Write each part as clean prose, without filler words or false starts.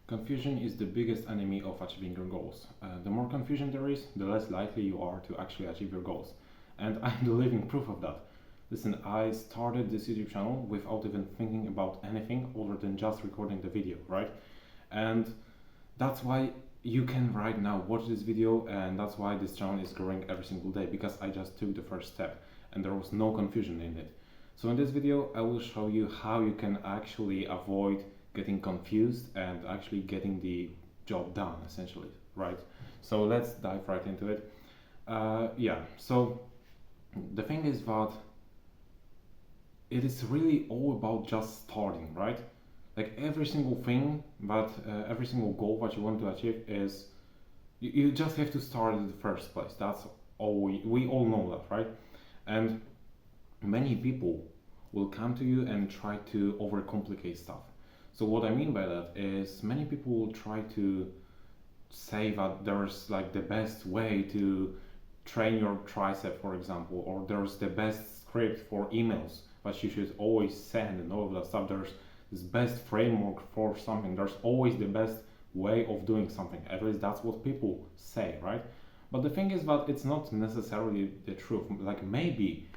Confusion is the biggest enemy of achieving your goals. The more confusion there is, the less likely you are to actually achieve your goals. And I'm the living proof of that. Listen, I started this YouTube channel without even thinking about anything other than just recording the video, right? And that's why you can right now watch this video, and that's why this channel is growing every single day, because I just took the first step and there was no confusion in it. So in this video I will show you how you can actually avoid getting confused and actually getting the job done, essentially, right? So let's dive right into it. So the thing is that it is really all about just starting, right? Like every single thing that every single goal that you want to achieve is you just have to start in the first place. That's all we all know that, right? And many people will come to you and try to overcomplicate stuff. So what I mean by that is many people will try to say that there's like the best way to train your tricep, for example, or there's the best script for emails that you should always send and all of that stuff. There's this best framework for something. There's always the best way of doing something. At least that's what people say, right? But the thing is that it's not necessarily the truth. Like maybe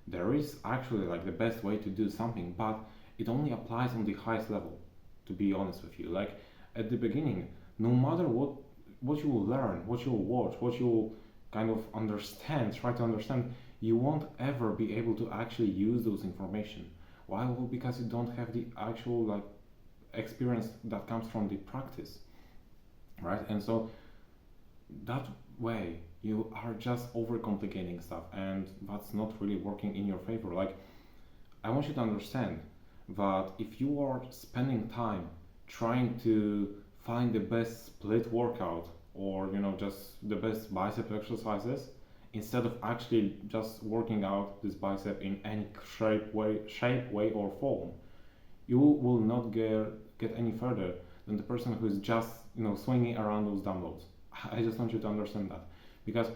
there is actually like the best way to do something, but it only applies on the highest level, to be honest with you. Like at the beginning, no matter what you will learn, what you'll watch, what you'll kind of understand, try to understand, you won't ever be able to actually use those information. Why? Well, because you don't have the actual like experience that comes from the practice, right? And so that way you are just overcomplicating stuff, and that's not really working in your favor. Like I want you to understand that if you are spending time trying to find the best split workout, or just the best bicep exercises, instead of actually just working out this bicep in any shape way or form, you will not get any further than the person who is just swinging around those dumbbells. I just want you to understand that, because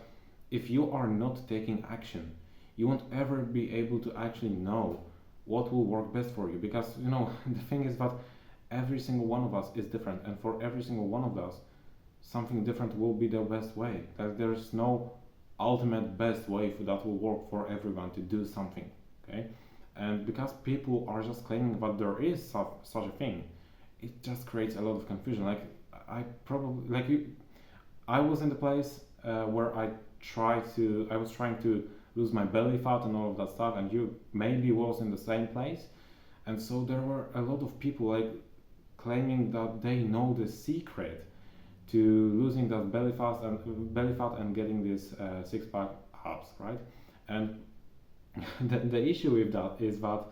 if you are not taking action, you won't ever be able to actually know what will work best for you, because the thing is that every single one of us is different, and for every single one of us something different will be the best way. Like there's no ultimate best way that will work for everyone to do something, okay? And because people are just claiming that there is such a thing, it just creates a lot of confusion. Like I probably like you I was in the place where I was trying to lose my belly fat and all of that stuff, and you maybe was in the same place. And so there were a lot of people like claiming that they know the secret to losing that belly fat and getting this six pack abs, right? And the issue with that is that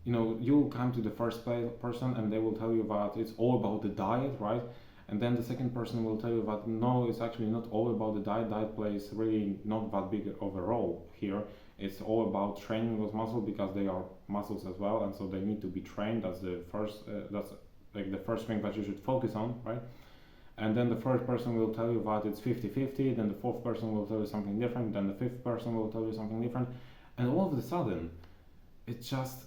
you'll come to the first person and they will tell you that it's all about the diet, right? And then the second person will tell you that no, it's actually not all about the diet. Diet plays really not that big of a role here. It's all about training those muscles, because they are muscles as well, and so they need to be trained. That's the first. That's like the first thing that you should focus on, right? And then the third person will tell you that it's 50-50. Then the fourth person will tell you something different. Then the fifth person will tell you something different. And all of a sudden, it just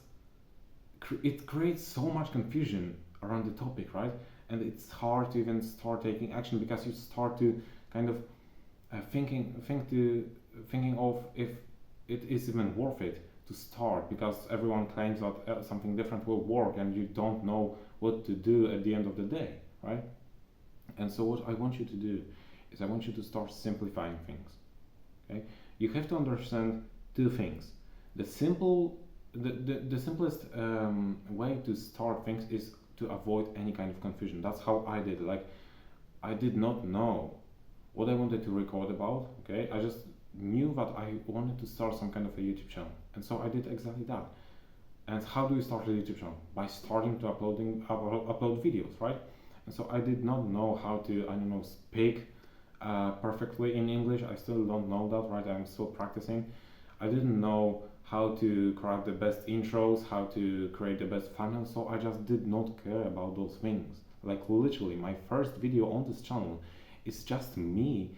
it creates so much confusion around the topic, right? And it's hard to even start taking action, because you start to kind of thinking of if it is even worth it to start, because everyone claims that something different will work, and you don't know what to do at the end of the day, right? And so what I want you to do is I want you to start simplifying things. Okay, you have to understand two things. The simplest way to start things is to avoid any kind of confusion. That's how I did it. Like I did not know what I wanted to record about. Okay, I just knew that I wanted to start some kind of a YouTube channel, and so I did exactly that. And how do you start a YouTube channel? By starting to upload videos, right? And so I did not know how to speak perfectly in English. I still don't know that, right? I'm still practicing. I didn't know how to craft the best intros, how to create the best thumbnails, so I just did not care about those things. Like literally, my first video on this channel is just me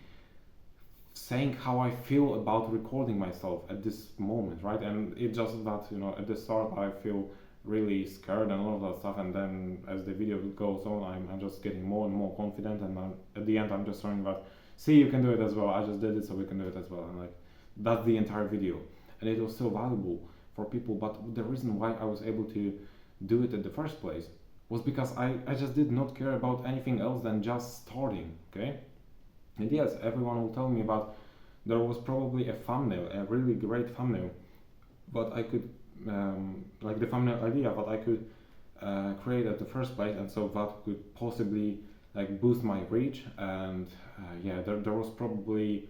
saying how I feel about recording myself at this moment, right? And it's just that at the start I feel really scared and all of that stuff, and then as the video goes on, I'm just getting more and more confident, and at the end I'm just showing that, see, you can do it as well, I just did it so we can do it as well, and like that's the entire video. And it was so valuable for people, but the reason why I was able to do it in the first place was because I just did not care about anything else than just starting, okay? And yes, everyone will tell me about there was probably a thumbnail, a really great thumbnail, but I could like the thumbnail idea that I could create at the first place, and so that could possibly like boost my reach. And yeah, there was probably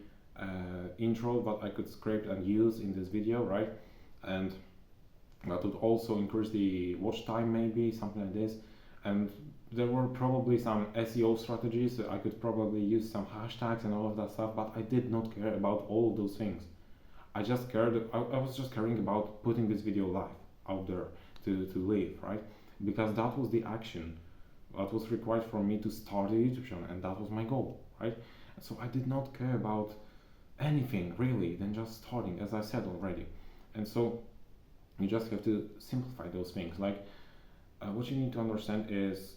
intro that I could script and use in this video, right? And that would also increase the watch time, maybe something like this. And there were probably some SEO strategies, so I could probably use some hashtags and all of that stuff, but I did not care about all of those things. I just cared, I was just caring about putting this video live out there to live, right? Because that was the action that was required for me to start a YouTube channel, and that was my goal, right? So I did not care about anything really than just starting, as I said already. And so you just have to simplify those things. Like what you need to understand is,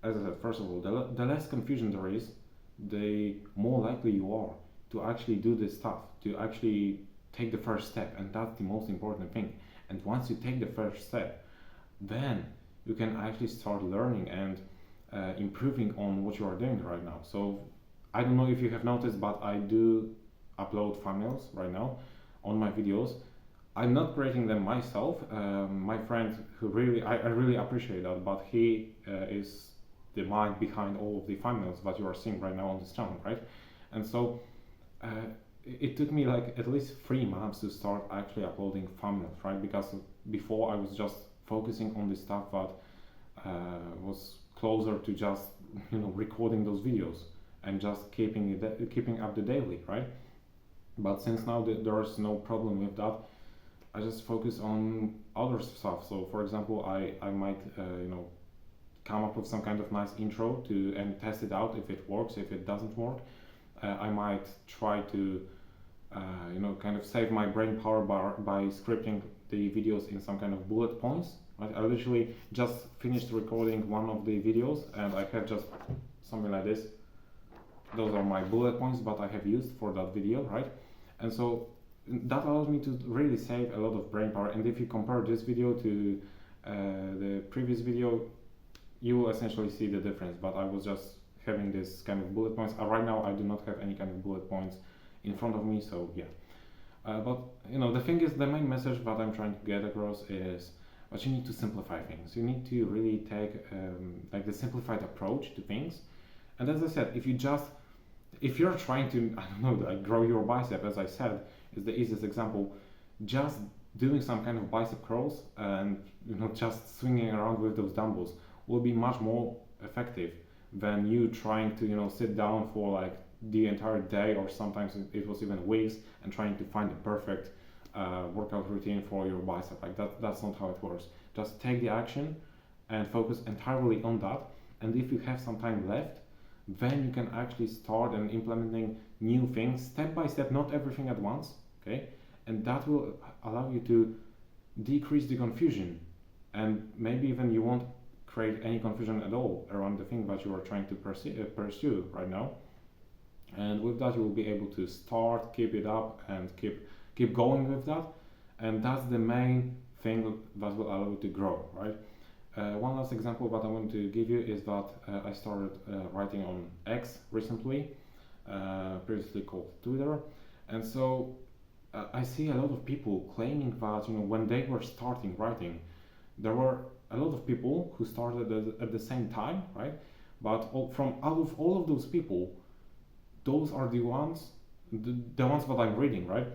as I said, first of all, the less confusion there is, the more likely you are to actually do this stuff, to actually take the first step, and that's the most important thing. And once you take the first step, then you can actually start learning and improving on what you are doing right now. So I don't know if you have noticed, but I do upload thumbnails right now on my videos. I'm not creating them myself. My friend, who really I really appreciate that, but he is the mind behind all of the thumbnails that you are seeing right now on this channel, right? And so uh, it took me like at least 3 months to start actually uploading thumbnails, right? Because before I was just focusing on the stuff that was closer to just recording those videos and just keeping up the daily, right? But since now there is no problem with that, I just focus on other stuff. So for example, I might come up with some kind of nice intro to and test it out if it works. If it doesn't work, I might try to kind of save my brain power by scripting the videos in some kind of bullet points. Right? I literally just finished recording one of the videos, and I have just something like this. Those are my bullet points that I have used for that video, right? And so that allows me to really save a lot of brain power. And if you compare this video to the previous video, you will essentially see the difference. But I was just having this kind of bullet points. Right now I do not have any kind of bullet points in front of me, so yeah. But the thing is, the main message that I'm trying to get across is that you need to simplify things. You need to really take like the simplified approach to things. And as I said, if you're trying to, I don't know, like grow your bicep, as I said, is the easiest example. Just doing some kind of bicep curls and just swinging around with those dumbbells will be much more effective than you trying to sit down for like the entire day, or sometimes it was even weeks, and trying to find the perfect workout routine for your bicep. Like that's not how it works. Just take the action and focus entirely on that. And if you have some time left, then you can actually start and implementing new things step by step, not everything at once, okay? And that will allow you to decrease the confusion, and maybe even you won't create any confusion at all around the thing that you are trying to pursue right now. And with that, you will be able to start, keep it up, and keep going with that. And that's the main thing that will allow you to grow, right? One last example that I want to give you is that I started writing on X recently, previously called Twitter. And so I see a lot of people claiming that when they were starting writing, there were a lot of people who started at the same time, right? But from out of all of those people, those are the ones that I'm reading, right?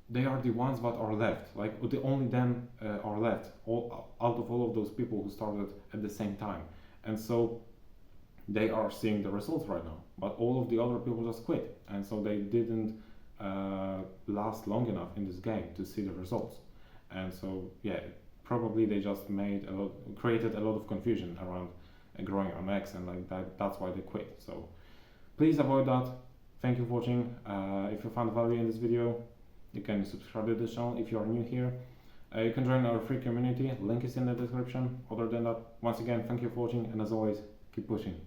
They are the ones that are left. Like only them are left out of all of those people who started at the same time. And so they are seeing the results right now. But all of the other people just quit, and so they didn't last long enough in this game to see the results. And so yeah, probably they just created a lot of confusion around growing on X, and like that's why they quit. So please avoid that. Thank you for watching. If you found value in this video, you can subscribe to this channel if you are new here. You can join our free community, link is in the description. Other than that, once again, thank you for watching, and as always, keep pushing.